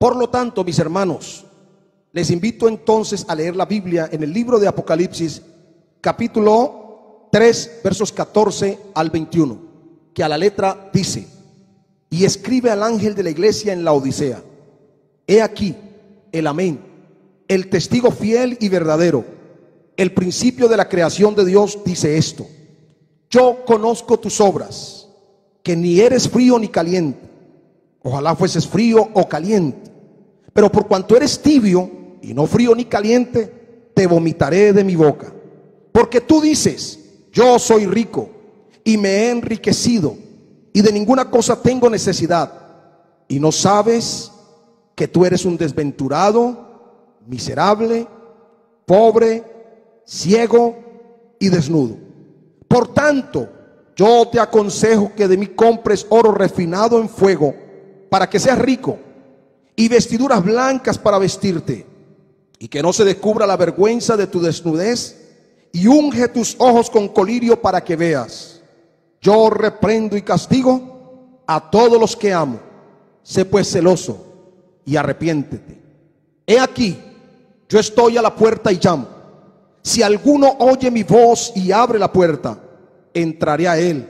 Por lo tanto, mis hermanos, les invito entonces a leer la Biblia en el libro de Apocalipsis, capítulo 3, versos 14 al 21, que a la letra dice: y escribe al ángel de la iglesia en la Odisea: he aquí el amén, el testigo fiel y verdadero, el principio de la creación de Dios, dice esto: yo conozco tus obras, que ni eres frío ni caliente. Ojalá fueses frío o caliente. Pero por cuanto eres tibio y no frío ni caliente, te vomitaré de mi boca. Porque tú dices: yo soy rico y me he enriquecido, y de ninguna cosa tengo necesidad, y no sabes que tú eres un desventurado, miserable, pobre, ciego y desnudo. Por tanto, yo te aconsejo que de mí compres oro refinado en fuego, para que seas rico, y vestiduras blancas para vestirte, y que no se descubra la vergüenza de tu desnudez, y unge tus ojos con colirio para que veas. Yo reprendo y castigo a todos los que amo. Sé pues celoso y arrepiéntete. He aquí, yo estoy a la puerta y llamo. Si alguno oye mi voz y abre la puerta, entraré a él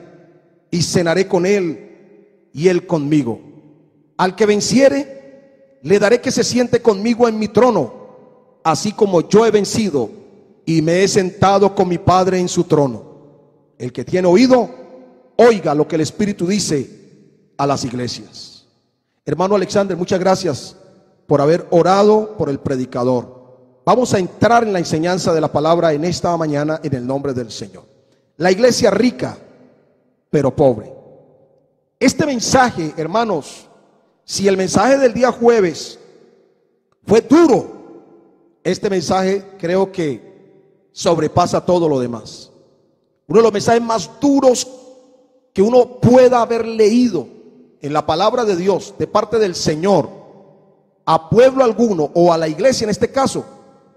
y cenaré con él y él conmigo. Al que venciere, le daré que se siente conmigo en mi trono, así como yo he vencido y me he sentado con mi Padre en su trono. El que tiene oído, oiga lo que el Espíritu dice a las iglesias. Hermano Alexander, muchas gracias por haber orado por el predicador. Vamos a entrar en la enseñanza de la palabra en esta mañana en el nombre del Señor. La iglesia rica, pero pobre. Este mensaje, hermanos, si el mensaje del día jueves fue duro, este mensaje creo que sobrepasa todo lo demás. Uno de los mensajes más duros que uno pueda haber leído en la palabra de Dios de parte del Señor a pueblo alguno o a la iglesia en este caso.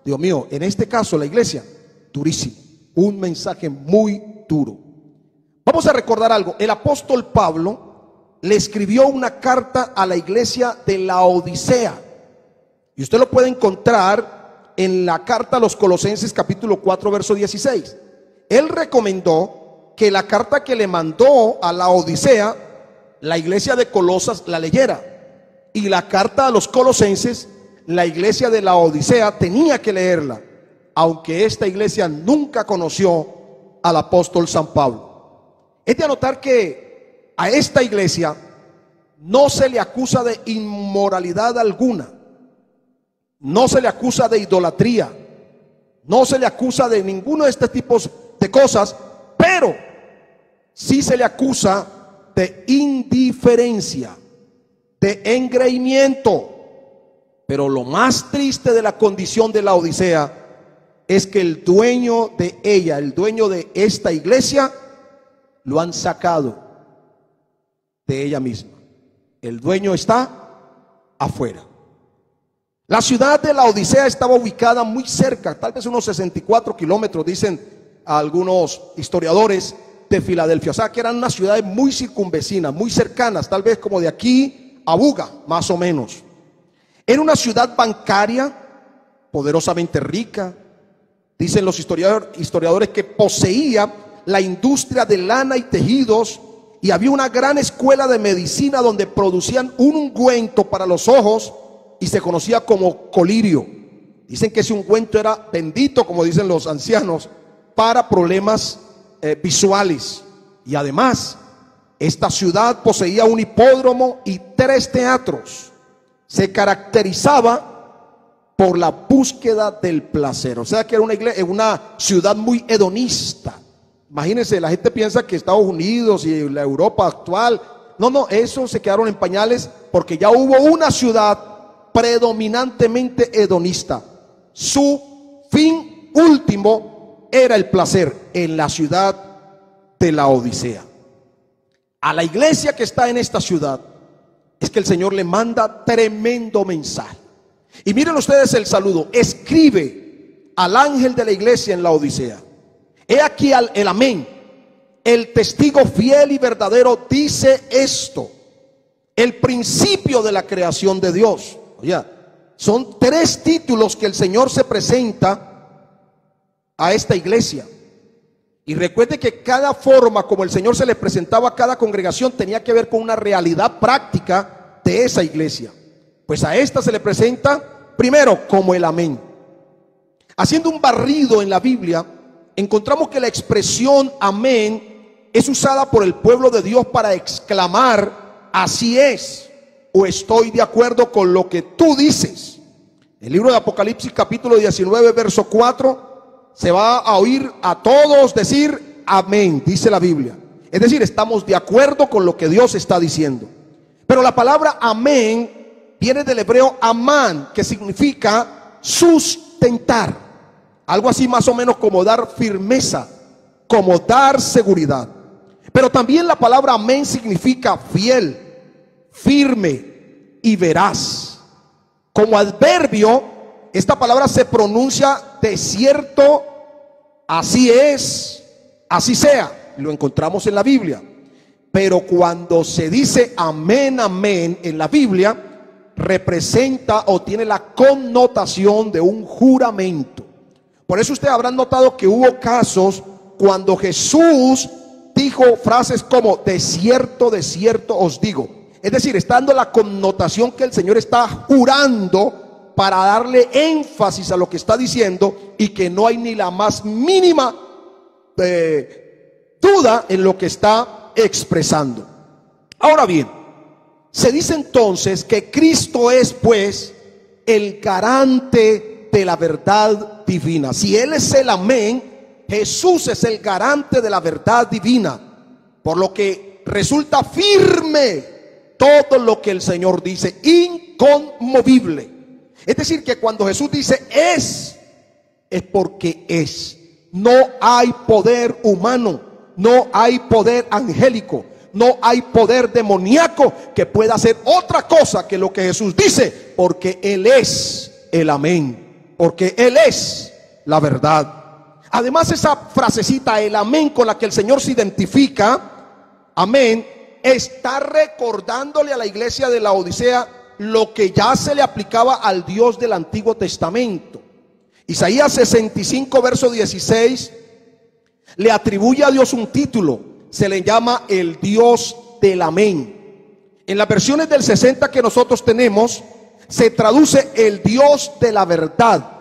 Dios mío, en este caso la iglesia, durísimo. Un mensaje muy duro. Vamos a recordar algo. El apóstol Pablo le escribió una carta a la iglesia de la Odisea. Y usted lo puede encontrar en la carta a los Colosenses capítulo 4 verso 16. Él recomendó que la carta que le mandó a la Odisea, la iglesia de Colosas la leyera. Y la carta a los Colosenses, la iglesia de la Odisea tenía que leerla, aunque esta iglesia nunca conoció al apóstol San Pablo. Es de anotar que a esta iglesia no se le acusa de inmoralidad alguna, no se le acusa de idolatría, no se le acusa de ninguno de estos tipos de cosas, pero sí se le acusa de indiferencia, de engreimiento. Pero lo más triste de la condición de la Odisea es que el dueño de ella, el dueño de esta iglesia, lo han sacado de ella misma. El dueño está afuera. La ciudad de la Odisea estaba ubicada muy cerca, tal vez unos 64 kilómetros, dicen algunos historiadores, de Filadelfia. O sea que eran unas ciudades muy circunvecinas, muy cercanas, tal vez como de aquí a Buga, más o menos. Era una ciudad bancaria, poderosamente rica. Dicen los historiadores que poseía la industria de lana y tejidos, y había una gran escuela de medicina donde producían un ungüento para los ojos y se conocía como colirio. Dicen que ese ungüento era bendito, como dicen los ancianos, para problemas visuales. Y además, esta ciudad poseía un hipódromo y 3 teatros. Se caracterizaba por la búsqueda del placer. O sea que era una ciudad muy hedonista. Imagínense, la gente piensa que Estados Unidos y la Europa actual, no, eso se quedaron en pañales, porque ya hubo una ciudad predominantemente hedonista. Su fin último era el placer, en la ciudad de la Odisea. A la iglesia que está en esta ciudad es que el Señor le manda tremendo mensaje. Y miren ustedes el saludo: escribe al ángel de la iglesia en la Odisea. He aquí el amén, el testigo fiel y verdadero, dice esto: el principio de la creación de Dios. Oye, son 3 títulos que el Señor se presenta a esta iglesia. Y recuerde que cada forma como el Señor se le presentaba a cada congregación tenía que ver con una realidad práctica de esa iglesia. Pues a esta se le presenta primero como el amén. Haciendo un barrido en la Biblia, encontramos que la expresión amén es usada por el pueblo de Dios para exclamar: así es, o estoy de acuerdo con lo que tú dices. El libro de Apocalipsis capítulo 19 verso 4 se va a oír a todos decir amén, dice la Biblia. Es decir, estamos de acuerdo con lo que Dios está diciendo. Pero la palabra amén viene del hebreo amán, que significa sustentar. Algo así más o menos como dar firmeza, como dar seguridad. Pero también la palabra amén significa fiel, firme y veraz. Como adverbio, esta palabra se pronuncia de cierto, así es, así sea. Lo encontramos en la Biblia. Pero cuando se dice amén, amén en la Biblia, representa o tiene la connotación de un juramento. Por eso ustedes habrán notado que hubo casos cuando Jesús dijo frases como de cierto os digo. Es decir, está dando la connotación que el Señor está jurando para darle énfasis a lo que está diciendo y que no hay ni la más mínima duda en lo que está expresando. Ahora bien, se dice entonces que Cristo es pues el garante de la verdad divina. Si Él es el amén, Jesús es el garante de la verdad divina, por lo que resulta firme todo lo que el Señor dice, inconmovible. Es decir, que cuando Jesús dice es porque es. No hay poder humano, no hay poder angélico, no hay poder demoníaco que pueda hacer otra cosa que lo que Jesús dice, porque Él es el amén, porque Él es la verdad. Además, esa frasecita, el amén, con la que el Señor se identifica, amén, está recordándole a la iglesia de Laodicea lo que ya se le aplicaba al Dios del Antiguo Testamento. Isaías 65 verso 16 le atribuye a Dios un título, se le llama el Dios del amén. En las versiones del 60 que nosotros tenemos se traduce el Dios de la verdad.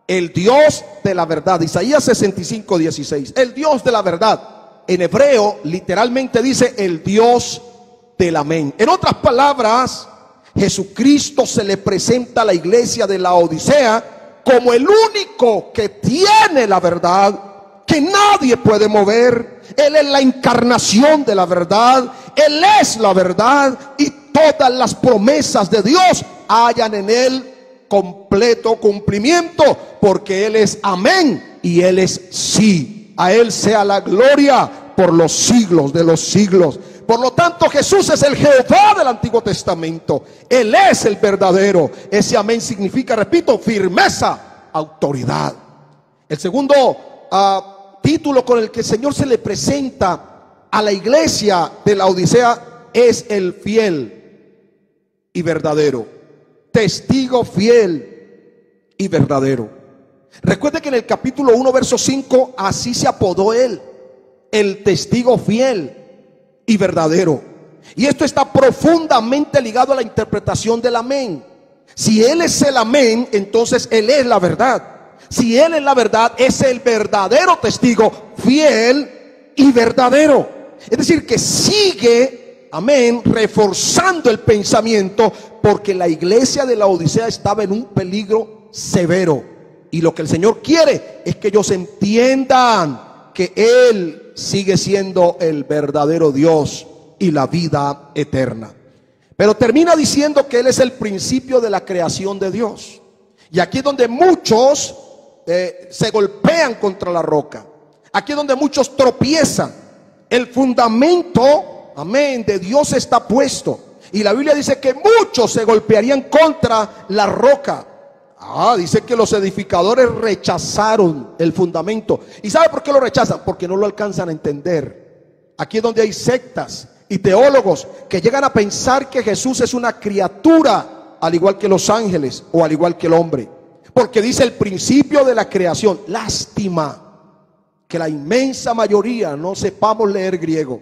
El Dios de la verdad. Isaías 65 16, el Dios de la verdad. En hebreo literalmente dice el Dios del amén. En otras palabras, Jesucristo se le presenta a la iglesia de Laodicea como el único que tiene la verdad, que nadie puede mover. Él es la encarnación de la verdad, Él es la verdad, y todas las promesas de Dios hallan en Él completo cumplimiento, porque Él es amén y Él es sí. A Él sea la gloria por los siglos de los siglos. Por lo tanto, Jesús es el Jehová del Antiguo Testamento. Él es el verdadero. Ese amén significa, repito, firmeza, autoridad. El segundo título con el que el Señor se le presenta a la iglesia de Laodicea es el fiel y verdadero. Testigo fiel y verdadero. Recuerde que en el capítulo 1 verso 5 así se apodó Él, el testigo fiel y verdadero. Y esto está profundamente ligado a la interpretación del amén. Si Él es el amén, entonces Él es la verdad. Si Él es la verdad, es el verdadero testigo, fiel y verdadero. Es decir, que sigue, amén, reforzando el pensamiento, porque la iglesia de Laodicea estaba en un peligro severo. Y lo que el Señor quiere es que ellos entiendan que Él sigue siendo el verdadero Dios y la vida eterna. Pero termina diciendo que Él es el principio de la creación de Dios. Y aquí es donde muchos se golpean contra la roca. Aquí es donde muchos tropiezan. El fundamento, amén, de Dios está puesto. Y la Biblia dice que muchos se golpearían contra la roca. Dice que los edificadores rechazaron el fundamento. ¿Y sabe por qué lo rechazan? Porque no lo alcanzan a entender. Aquí es donde hay sectas y teólogos que llegan a pensar que Jesús es una criatura al igual que los ángeles o al igual que el hombre. Porque dice el principio de la creación. Lástima que la inmensa mayoría no sepamos leer griego,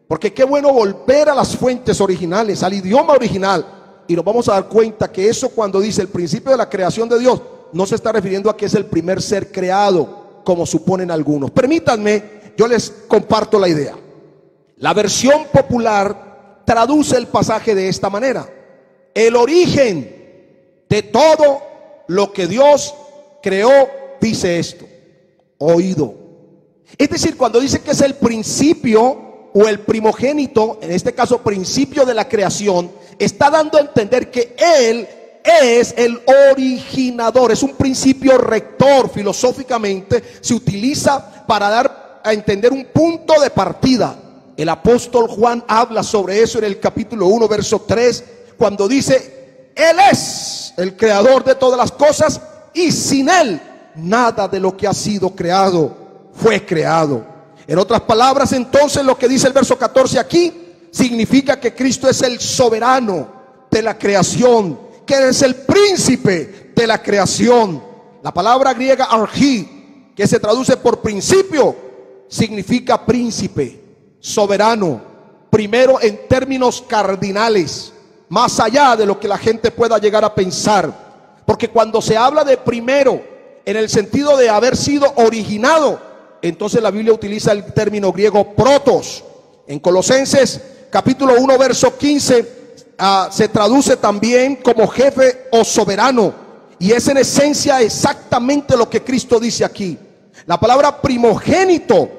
porque qué bueno volver a las fuentes originales, al idioma original, y nos vamos a dar cuenta que eso, cuando dice el principio de la creación de Dios, no se está refiriendo a que es el primer ser creado, como suponen algunos. Permítanme, yo les comparto la idea. La versión popular traduce el pasaje de esta manera: el origen de todo lo que Dios creó, dice esto, oído. Es decir, cuando dice que es el principio o el primogénito, en este caso principio de la creación, está dando a entender que Él es el originador. Es un principio rector. Filosóficamente se utiliza para dar a entender un punto de partida. El apóstol Juan habla sobre eso en el capítulo 1, verso 3, cuando dice: Él es el creador de todas las cosas, y sin Él nada de lo que ha sido creado fue creado. En otras palabras, entonces, lo que dice el verso 14 aquí significa que Cristo es el soberano de la creación, que es el príncipe de la creación. La palabra griega archi, que se traduce por principio, significa príncipe, soberano, primero en términos cardinales, más allá de lo que la gente pueda llegar a pensar. Porque cuando se habla de primero en el sentido de haber sido originado, entonces la Biblia utiliza el término griego protos. En Colosenses capítulo 1 verso 15 se traduce también como jefe o soberano, y es en esencia exactamente lo que Cristo dice aquí. La palabra primogénito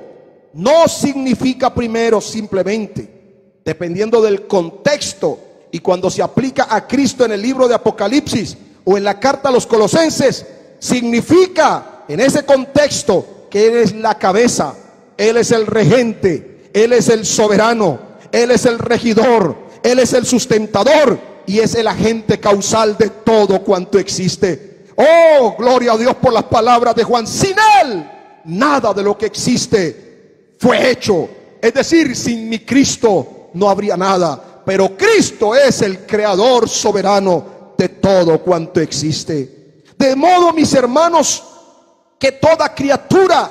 no significa primero simplemente, dependiendo del contexto, y cuando se aplica a Cristo en el libro de Apocalipsis o en la carta a los Colosenses, significa en ese contexto que Él es la cabeza, Él es el regente, Él es el soberano, Él es el regidor, Él es el sustentador y es el agente causal de todo cuanto existe. Oh, gloria a Dios por las palabras de Juan. Sin Él nada de lo que existe fue hecho. Es decir, sin mi Cristo no habría nada, pero Cristo es el creador soberano de todo cuanto existe. De modo, mis hermanos, que toda criatura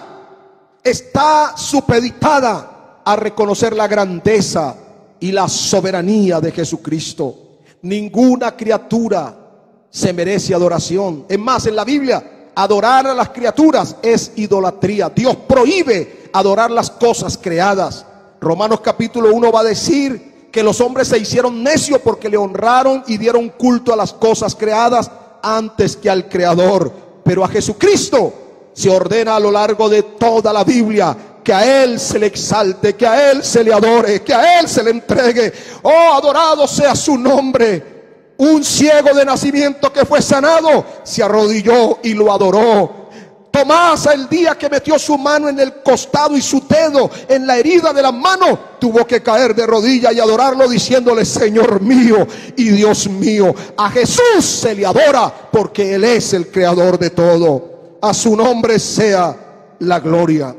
está supeditada a reconocer la grandeza y la soberanía de Jesucristo. Ninguna criatura se merece adoración. Es más, en la Biblia, adorar a las criaturas es idolatría. Dios prohíbe adorar las cosas creadas. Romanos capítulo 1 va a decir que los hombres se hicieron necios porque le honraron y dieron culto a las cosas creadas antes que al Creador. Pero a Jesucristo se ordena a lo largo de toda la Biblia que a Él se le exalte, que a Él se le adore, que a Él se le entregue. Oh, adorado sea su nombre. Un ciego de nacimiento que fue sanado se arrodilló y lo adoró. Tomás, el día que metió su mano en el costado y su dedo en la herida de la mano, tuvo que caer de rodillas y adorarlo, diciéndole: Señor mío y Dios mío. A Jesús se le adora porque Él es el creador de todo. A su nombre sea la gloria.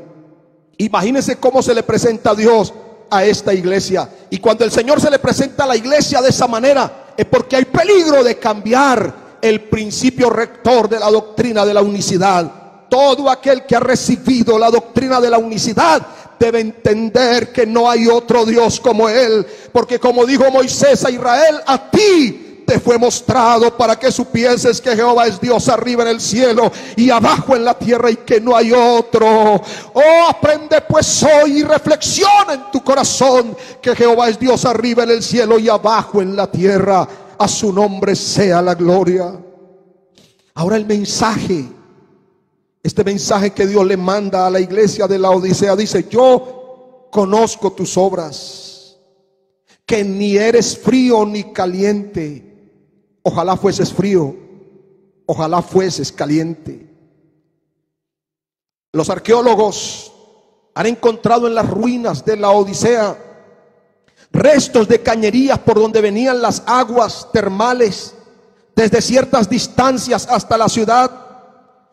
Imagínense cómo se le presenta a Dios a esta iglesia. Y cuando el Señor se le presenta a la iglesia de esa manera, es porque hay peligro de cambiar el principio rector de la doctrina de la unicidad. Todo aquel que ha recibido la doctrina de la unicidad debe entender que no hay otro Dios como Él. Porque como dijo Moisés a Israel: a ti te fue mostrado para que supieses que Jehová es Dios arriba en el cielo y abajo en la tierra, y que no hay otro. Oh, aprende pues hoy y reflexiona en tu corazón que Jehová es Dios arriba en el cielo y abajo en la tierra. A su nombre sea la gloria. Ahora el mensaje, este mensaje que Dios le manda a la iglesia de Laodicea, dice: yo conozco tus obras, que ni eres frío ni caliente. Ojalá fueses frío, ojalá fueses caliente. Los arqueólogos han encontrado en las ruinas de Laodicea restos de cañerías por donde venían las aguas termales desde ciertas distancias hasta la ciudad.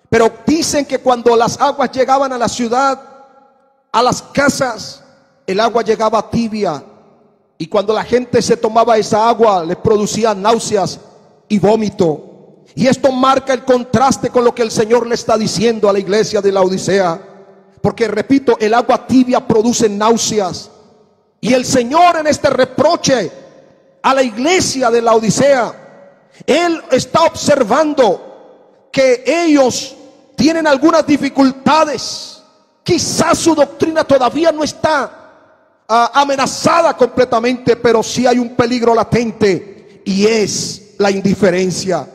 Pero dicen que cuando las aguas llegaban a la ciudad, a las casas, el agua llegaba tibia, y cuando la gente se tomaba esa agua les producía náuseas y vómito. Y esto marca el contraste con lo que el Señor le está diciendo a la iglesia de Laodicea. Porque repito, el agua tibia produce náuseas. Y el Señor en este reproche a la iglesia de Laodicea, Él está observando que ellos tienen algunas dificultades. Quizás su doctrina todavía no está amenazada completamente, pero sí hay un peligro latente, y es la indiferencia.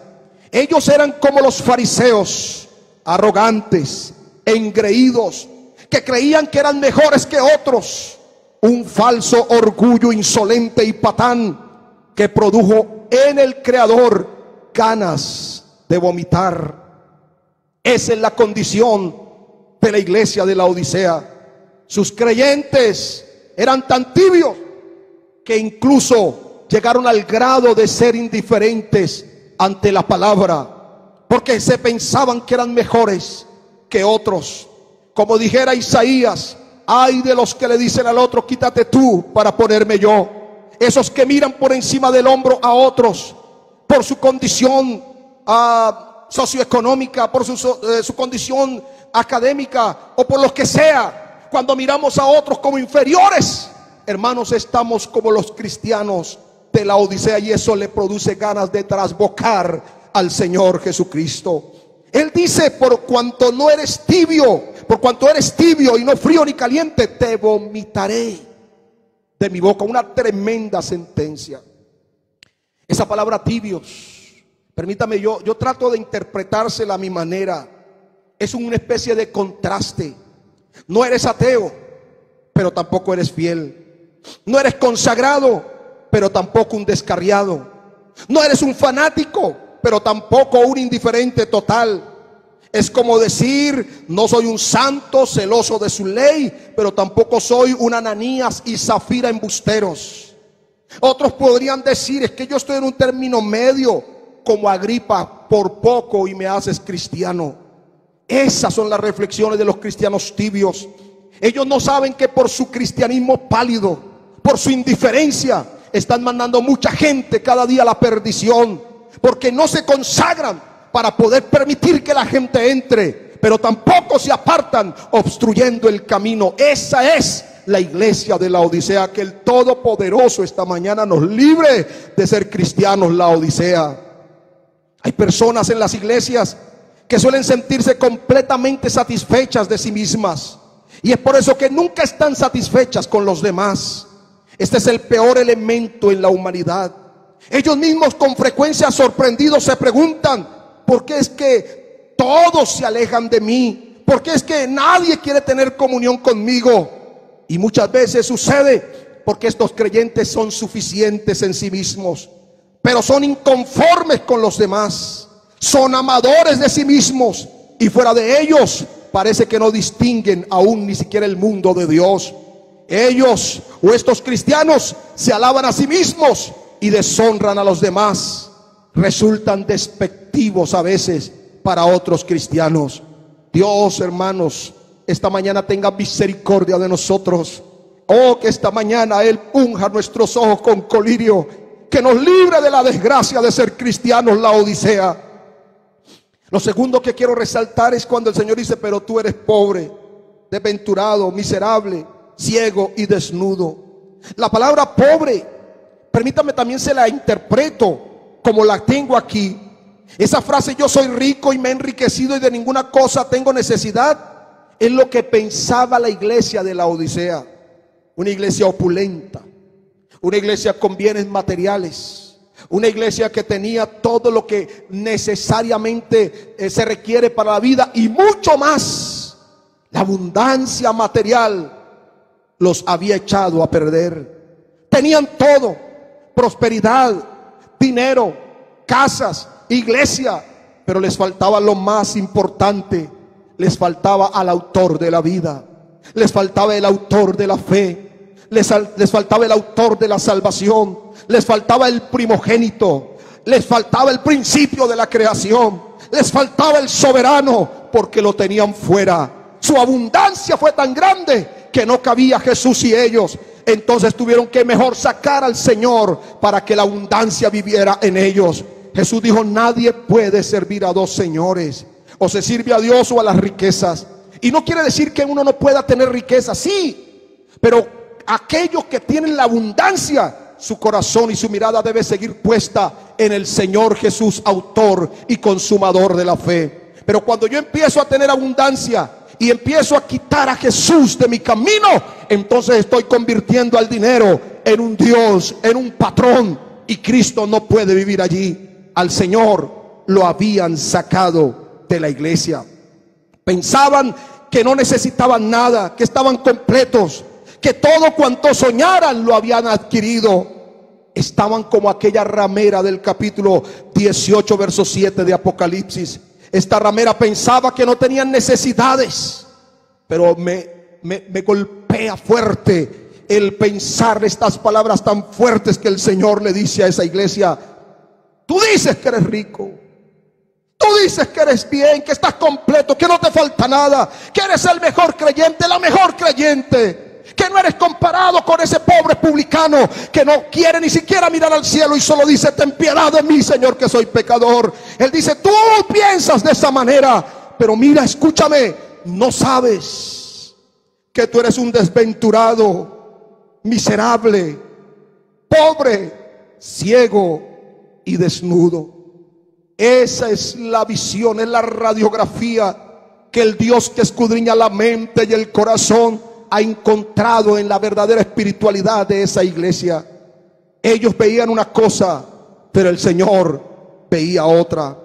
Ellos eran como los fariseos, arrogantes, engreídos, que creían que eran mejores que otros. Un falso orgullo insolente y patán que produjo en el Creador ganas de vomitar. Esa es la condición de la iglesia de Laodicea. Sus creyentes eran tan tibios que incluso llegaron al grado de ser indiferentes ante la palabra, porque se pensaban que eran mejores que otros. Como dijera Isaías: ay de los que le dicen al otro, quítate tú para ponerme yo. Esos que miran por encima del hombro a otros por su condición socioeconómica, por su condición académica o por lo que sea. Cuando miramos a otros como inferiores, hermanos, estamos como los cristianos de la Odisea, y eso le produce ganas de trasbocar al Señor Jesucristo. Él dice: por cuanto no eres tibio, por cuanto eres tibio y no frío ni caliente, te vomitaré de mi boca. Una tremenda sentencia. Esa palabra tibios, permítame, yo trato de interpretársela a mi manera. Es una especie de contraste. No eres ateo, pero tampoco eres fiel. No eres consagrado, pero tampoco un descarriado. No eres un fanático, pero tampoco un indiferente total. Es como decir: no soy un santo celoso de su ley, pero tampoco soy un Ananías y Zafira embusteros. Otros podrían decir: es que yo estoy en un término medio, como Agripa, por poco y me haces cristiano. Esas son las reflexiones de los cristianos tibios. Ellos no saben que por su cristianismo pálido, por su indiferencia, están mandando mucha gente cada día a la perdición, porque no se consagran para poder permitir que la gente entre, pero tampoco se apartan obstruyendo el camino. Esa es la iglesia de Laodicea. Que el Todopoderoso esta mañana nos libre de ser cristianos Laodicea. Hay personas en las iglesias que suelen sentirse completamente satisfechas de sí mismas, y es por eso que nunca están satisfechas con los demás. Este es el peor elemento en la humanidad. Ellos mismos con frecuencia sorprendidos se preguntan: ¿por qué es que todos se alejan de mí? ¿Por qué es que nadie quiere tener comunión conmigo? Y muchas veces sucede porque estos creyentes son suficientes en sí mismos, pero son inconformes con los demás. Son amadores de sí mismos, y fuera de ellos parece que no distinguen aún ni siquiera el mundo de Dios. Ellos, o estos cristianos, se alaban a sí mismos y deshonran a los demás. Resultan despectivos a veces para otros cristianos. Dios, hermanos, esta mañana tenga misericordia de nosotros. Oh, que esta mañana Él unja nuestros ojos con colirio, que nos libre de la desgracia de ser cristianos Laodicea. Lo segundo que quiero resaltar es cuando el Señor dice: pero tú eres pobre, desventurado, miserable, ciego y desnudo. La palabra pobre, permítame, también se la interpreto como la tengo aquí. Esa frase: yo soy rico y me he enriquecido y de ninguna cosa tengo necesidad, es lo que pensaba la iglesia de Laodicea. Una iglesia opulenta, una iglesia con bienes materiales, una iglesia que tenía todo lo que necesariamente se requiere para la vida y mucho más. La abundancia material los había echado a perder. Tenían todo: prosperidad, dinero, casas, iglesia, pero les faltaba lo más importante. Les faltaba al autor de la vida, les faltaba el autor de la fe, les faltaba el autor de la salvación, les faltaba el primogénito, les faltaba el principio de la creación, les faltaba el soberano, porque lo tenían fuera. Su abundancia fue tan grande que no cabía Jesús y ellos. Entonces tuvieron que mejor sacar al Señor para que la abundancia viviera en ellos. Jesús dijo: nadie puede servir a dos señores. O se sirve a Dios o a las riquezas. Y no quiere decir que uno no pueda tener riqueza, sí, pero aquellos que tienen la abundancia, su corazón y su mirada debe seguir puesta en el Señor Jesús, autor y consumador de la fe. Pero cuando yo empiezo a tener abundancia y empiezo a quitar a Jesús de mi camino, entonces estoy convirtiendo al dinero en un Dios, en un patrón, y Cristo no puede vivir allí. Al Señor lo habían sacado de la iglesia. Pensaban que no necesitaban nada, que estaban completos, que todo cuanto soñaran lo habían adquirido. Estaban como aquella ramera del capítulo 18 verso 7 de Apocalipsis. Esta ramera pensaba que no tenían necesidades, pero me golpea fuerte el pensar estas palabras tan fuertes que el Señor le dice a esa iglesia: tú dices que eres rico, tú dices que eres bien, que estás completo, que no te falta nada, que eres el mejor creyente, la mejor creyente, que no eres comparado con ese pobre publicano que no quiere ni siquiera mirar al cielo y solo dice: ten piedad de mí, Señor, que soy pecador. Él dice: tú piensas de esa manera, pero mira, escúchame, no sabes que tú eres un desventurado, miserable, pobre, ciego y desnudo. Esa es la visión, es la radiografía que el Dios que escudriña la mente y el corazón ha encontrado en la verdadera espiritualidad de esa iglesia. Ellos veían una cosa, pero el Señor veía otra.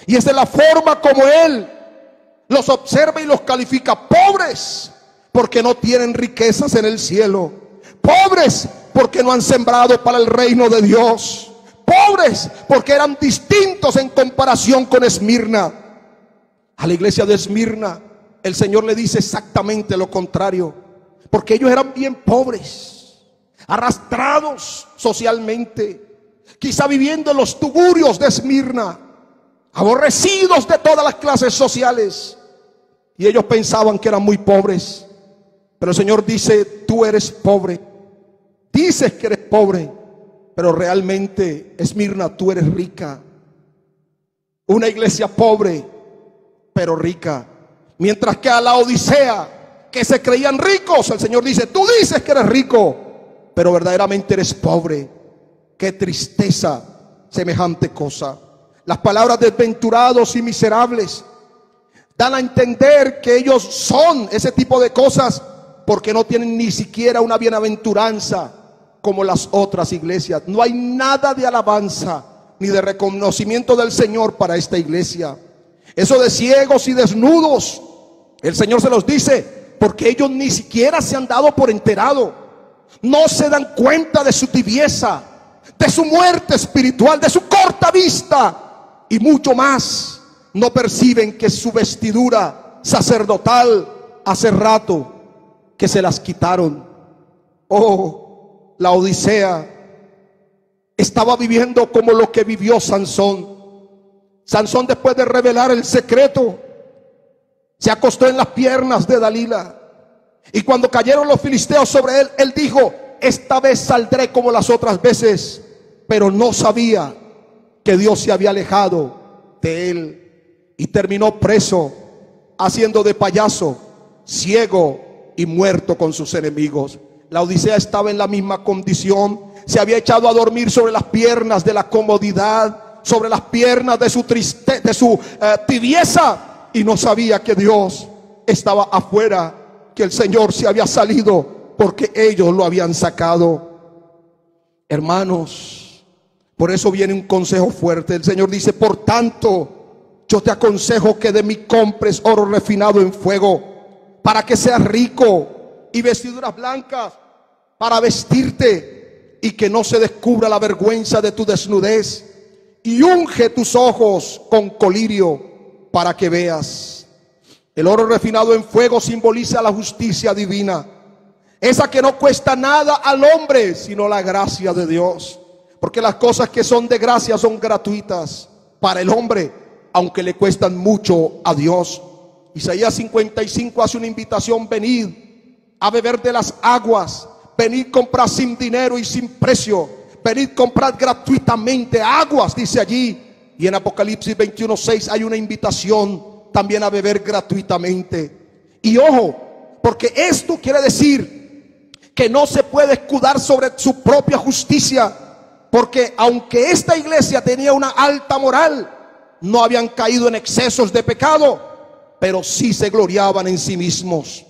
Y esa es la forma como Él los observa y los califica: pobres porque no tienen riquezas en el cielo, pobres porque no han sembrado para el reino de Dios, pobres porque eran distintos en comparación con Esmirna. A la iglesia de Esmirna el Señor le dice exactamente lo contrario, porque ellos eran bien pobres, arrastrados socialmente, quizá viviendo en los tugurios de Esmirna, aborrecidos de todas las clases sociales, y ellos pensaban que eran muy pobres. Pero el Señor dice: tú eres pobre, dices que eres pobre, pero realmente, Esmirna, tú eres rica. Una iglesia pobre pero rica. Mientras que a la Odisea, que se creían ricos, el Señor dice: tú dices que eres rico, pero verdaderamente eres pobre. Qué tristeza semejante cosa. Las palabras desventurados y miserables dan a entender que ellos son ese tipo de cosas porque no tienen ni siquiera una bienaventuranza como las otras iglesias. No hay nada de alabanza ni de reconocimiento del Señor para esta iglesia. Eso de ciegos y desnudos, el Señor se los dice porque ellos ni siquiera se han dado por enterado. No se dan cuenta de su tibieza, de su muerte espiritual, de su corta vista, y mucho más, no perciben que su vestidura sacerdotal hace rato que se las quitaron. Oh, la Odisea estaba viviendo como lo que vivió Sansón. Sansón, después de revelar el secreto, se acostó en las piernas de Dalila, y cuando cayeron los filisteos sobre él, él dijo: esta vez saldré como las otras veces. Pero no sabía que Dios se había alejado de él, y terminó preso, haciendo de payaso, ciego y muerto con sus enemigos. La Odisea estaba en la misma condición. Se había echado a dormir sobre las piernas de la comodidad, sobre las piernas de su tristeza, de su tibieza, y no sabía que Dios estaba afuera, que el Señor se había salido porque ellos lo habían sacado. Hermanos, por eso viene un consejo fuerte. El Señor dice: por tanto, yo te aconsejo que de mí compres oro refinado en fuego, para que seas rico, y vestiduras blancas para vestirte, y que no se descubra la vergüenza de tu desnudez, y unge tus ojos con colirio para que veas. El oro refinado en fuego simboliza la justicia divina, esa que no cuesta nada al hombre, sino la gracia de Dios. Porque las cosas que son de gracia son gratuitas para el hombre, aunque le cuestan mucho a Dios. Isaías 55 hace una invitación: venid a beber de las aguas, venid comprar sin dinero y sin precio, venid comprar gratuitamente aguas, dice allí, Y en Apocalipsis 21:6 hay una invitación también a beber gratuitamente. Y ojo, porque esto quiere decir que no se puede escudar sobre su propia justicia, porque aunque esta iglesia tenía una alta moral, no habían caído en excesos de pecado, pero sí se gloriaban en sí mismos.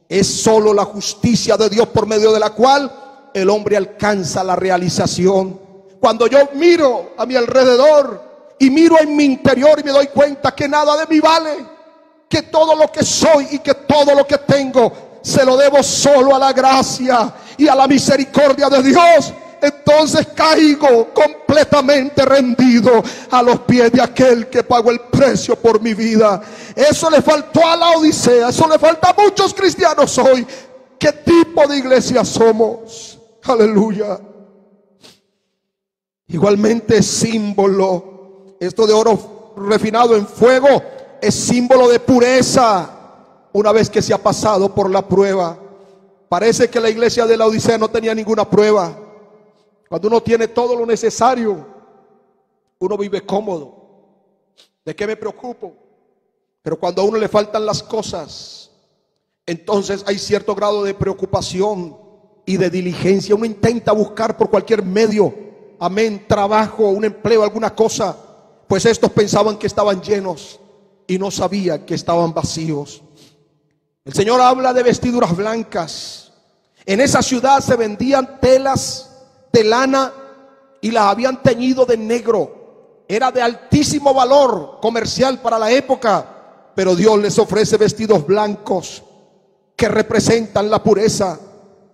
Es solo la justicia de Dios por medio de la cual el hombre alcanza la realización. Cuando yo miro a mi alrededor y miro en mi interior y me doy cuenta que nada de mí vale, que todo lo que soy y que todo lo que tengo se lo debo solo a la gracia y a la misericordia de Dios, entonces caigo completamente rendido a los pies de aquel que pagó el precio por mi vida. Eso le faltó a la Odisea, eso le falta a muchos cristianos hoy. ¿Qué tipo de iglesia somos? Aleluya. Igualmente es símbolo, esto de oro refinado en fuego es símbolo de pureza una vez que se ha pasado por la prueba. Parece que la iglesia de la Odisea no tenía ninguna prueba. Cuando uno tiene todo lo necesario, uno vive cómodo. ¿De qué me preocupo? Pero cuando a uno le faltan las cosas, entonces hay cierto grado de preocupación y de diligencia. Uno intenta buscar por cualquier medio, amén, trabajo, un empleo, alguna cosa. Pues estos pensaban que estaban llenos y no sabían que estaban vacíos. El Señor habla de vestiduras blancas. En esa ciudad se vendían telas de lana y las habían teñido de negro. Era de altísimo valor comercial para la época, pero Dios les ofrece vestidos blancos que representan la pureza,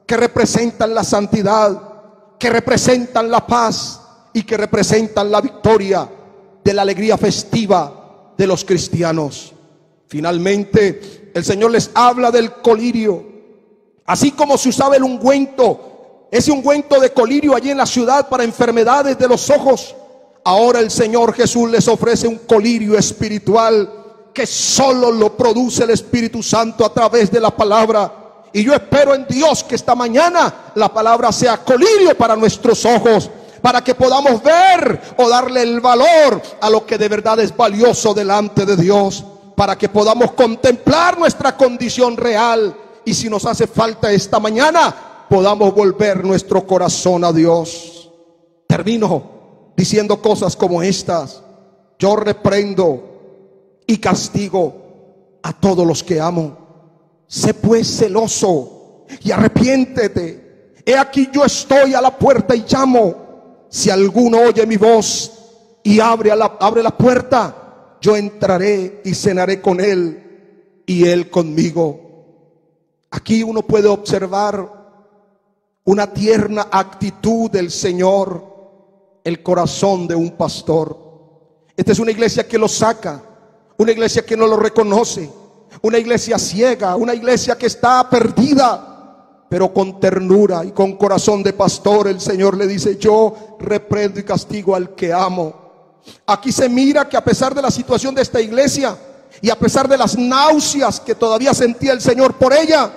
que representan la santidad, que representan la paz y que representan la victoria de la alegría festiva de los cristianos. Finalmente, el Señor les habla del colirio. Así como se usaba el ungüento, ese ungüento de colirio allí en la ciudad para enfermedades de los ojos, ahora el Señor Jesús les ofrece un colirio espiritual que solo lo produce el Espíritu Santo a través de la palabra. Y yo espero en Dios que esta mañana la palabra sea colirio para nuestros ojos, para que podamos ver o darle el valor a lo que de verdad es valioso delante de Dios, para que podamos contemplar nuestra condición real y, si nos hace falta esta mañana, podamos volver nuestro corazón a Dios. Termino diciendo cosas como estas: yo reprendo y castigo a todos los que amo. Sé pues celoso y arrepiéntete. He aquí yo estoy a la puerta y llamo. Si alguno oye mi voz y abre la puerta, yo entraré y cenaré con él y él conmigo. Aquí uno puede observar una tierna actitud del Señor, el corazón de un pastor. Esta es una iglesia que lo saca, una iglesia que no lo reconoce, una iglesia ciega, una iglesia que está perdida, pero con ternura y con corazón de pastor el Señor le dice: yo reprendo y castigo al que amo. Aquí se mira que a pesar de la situación de esta iglesia y a pesar de las náuseas que todavía sentía el Señor por ella,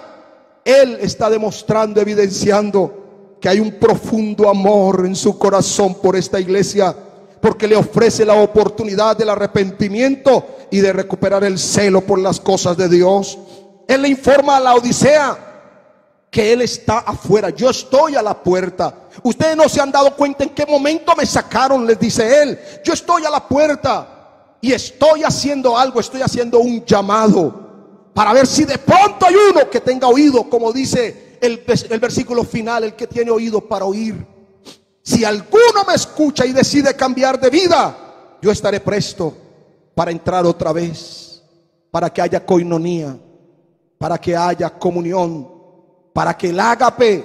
Él está demostrando, evidenciando que hay un profundo amor en su corazón por esta iglesia, porque le ofrece la oportunidad del arrepentimiento y de recuperar el celo por las cosas de Dios. Él le informa a la Odisea que Él está afuera. Yo estoy a la puerta. Ustedes no se han dado cuenta en qué momento me sacaron, les dice Él. Yo estoy a la puerta y estoy haciendo algo, estoy haciendo un llamado para ver si de pronto hay uno que tenga oído, como dice el versículo final: el que tiene oído para oír. Si alguno me escucha y decide cambiar de vida, yo estaré presto para entrar otra vez, para que haya coinonía, para que haya comunión, para que el ágape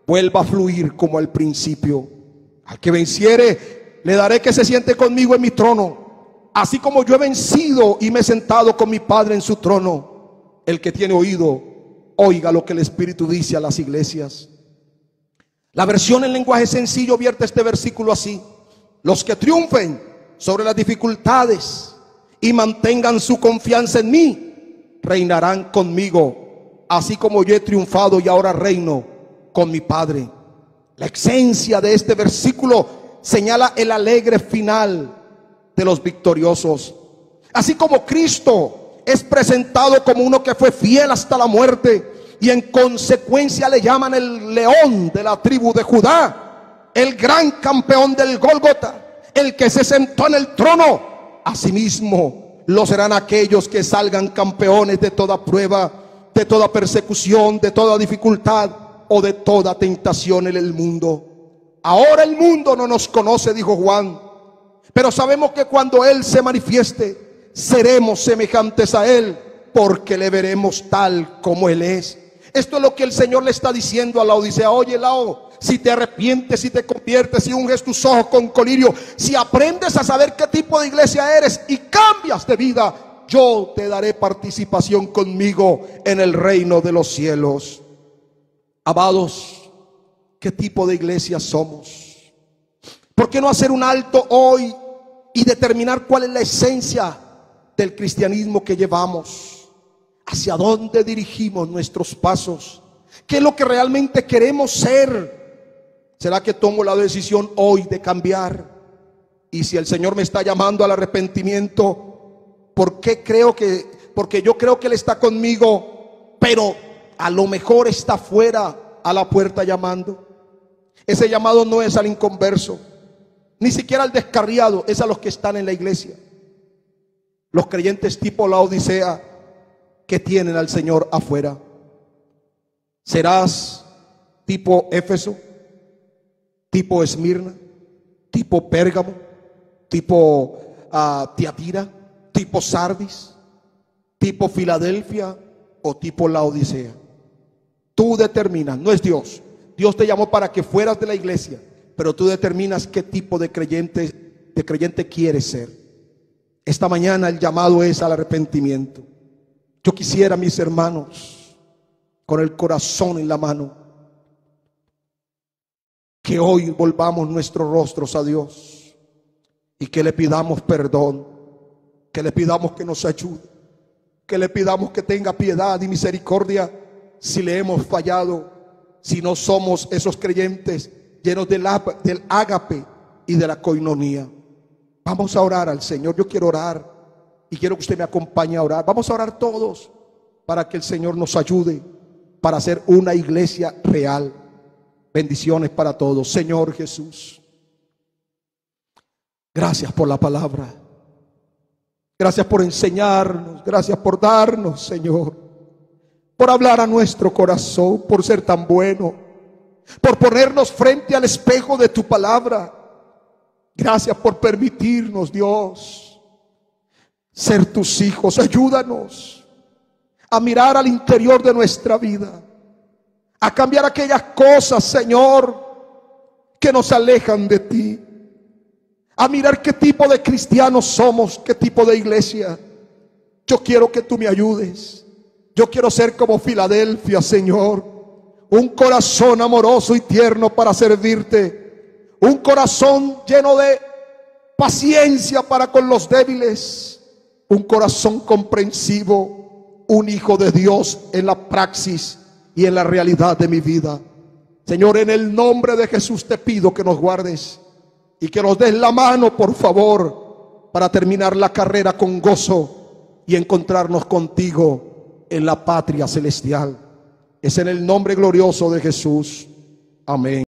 vuelva a fluir como al principio. Al que venciere, le daré que se siente conmigo en mi trono, así como yo he vencido y me he sentado con mi Padre en su trono. El que tiene oído, oiga lo que el Espíritu dice a las iglesias. La versión en lenguaje sencillo vierte este versículo así: los que triunfen sobre las dificultades y mantengan su confianza en mí, reinarán conmigo, así como yo he triunfado y ahora reino con mi Padre. La esencia de este versículo señala el alegre final de los victoriosos. Así como Cristo es presentado como uno que fue fiel hasta la muerte, y en consecuencia le llaman el león de la tribu de Judá, el gran campeón del Gólgota, el que se sentó en el trono, asimismo lo serán aquellos que salgan campeones de toda prueba, de toda persecución, de toda dificultad o de toda tentación en el mundo. Ahora el mundo no nos conoce, dijo Juan, pero sabemos que cuando Él se manifieste, seremos semejantes a Él, porque le veremos tal como Él es. Esto es lo que el Señor le está diciendo a la Odisea. Oye, Lao, si te arrepientes, si te conviertes, si unges tus ojos con colirio, si aprendes a saber qué tipo de iglesia eres y cambias de vida, yo te daré participación conmigo en el reino de los cielos. Amados, ¿qué tipo de iglesia somos? ¿Por qué no hacer un alto hoy y determinar cuál es la esencia del cristianismo que llevamos? ¿Hacia dónde dirigimos nuestros pasos? ¿Qué es lo que realmente queremos ser? ¿Será que tomo la decisión hoy de cambiar? Y si el Señor me está llamando al arrepentimiento, porque yo creo que Él está conmigo, pero a lo mejor está fuera a la puerta llamando. Ese llamado no es al inconverso, ni siquiera al descarriado, es a los que están en la iglesia. Los creyentes tipo la Odisea, que tienen al Señor afuera. ¿Serás tipo Éfeso, tipo Esmirna, tipo Pérgamo, tipo Tiatira, tipo Sardis, tipo Filadelfia o tipo Laodicea? Tú determinas, no es Dios. Dios te llamó para que fueras de la iglesia, pero tú determinas qué tipo de creyente quieres ser. Esta mañana el llamado es al arrepentimiento. Yo quisiera, mis hermanos, con el corazón en la mano, que hoy volvamos nuestros rostros a Dios y que le pidamos perdón, que le pidamos que nos ayude, que le pidamos que tenga piedad y misericordia si le hemos fallado, si no somos esos creyentes llenos del ágape y de la coinonía. Vamos a orar al Señor. Yo quiero orar y quiero que usted me acompañe a orar. Vamos a orar todos para que el Señor nos ayude para hacer una iglesia real. Bendiciones para todos. Señor Jesús, gracias por la palabra. Gracias por enseñarnos. Gracias por darnos, Señor, por hablar a nuestro corazón, por ser tan bueno, por ponernos frente al espejo de tu palabra. Gracias por permitirnos, Dios, ser tus hijos. Ayúdanos a mirar al interior de nuestra vida, a cambiar aquellas cosas, Señor, que nos alejan de ti, a mirar qué tipo de cristianos somos, qué tipo de iglesia. Yo quiero que tú me ayudes. Yo quiero ser como Filadelfia, Señor, un corazón amoroso y tierno para servirte, un corazón lleno de paciencia para con los débiles, un corazón comprensivo, un hijo de Dios en la praxis y en la realidad de mi vida. Señor, en el nombre de Jesús te pido que nos guardes y que nos des la mano, por favor, para terminar la carrera con gozo y encontrarnos contigo en la patria celestial. Es en el nombre glorioso de Jesús. Amén.